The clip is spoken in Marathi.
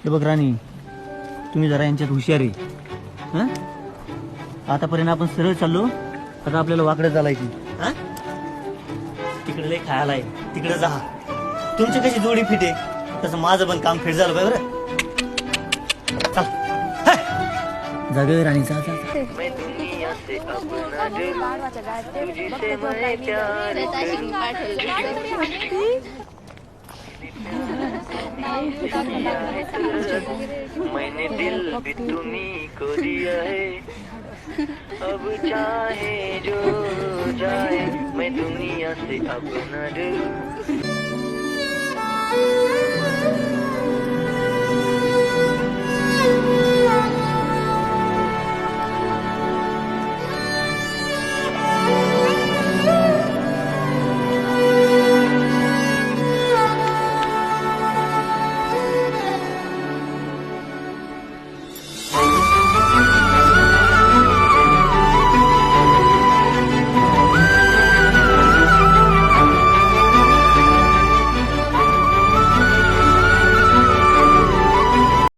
हे बघ राणी, तुम्ही जरा यांच्यात हुशार आहे. हं? आतापर्यंत आपण सरळ चाललो, आता आपल्याला वाकडं चालायची. हं? तिकडे लय खायला आहे, तिकडे जा. तुमची कशी जोडी फिट आहे तसं माझं पण काम फिट झालं पाहिजे बरं. चल. जाग राणी, जा जा. मैंने दिल भी तुम्हीं को दिया है, अब चाहे जो जाए मैं दुनिया से अब न डरूं.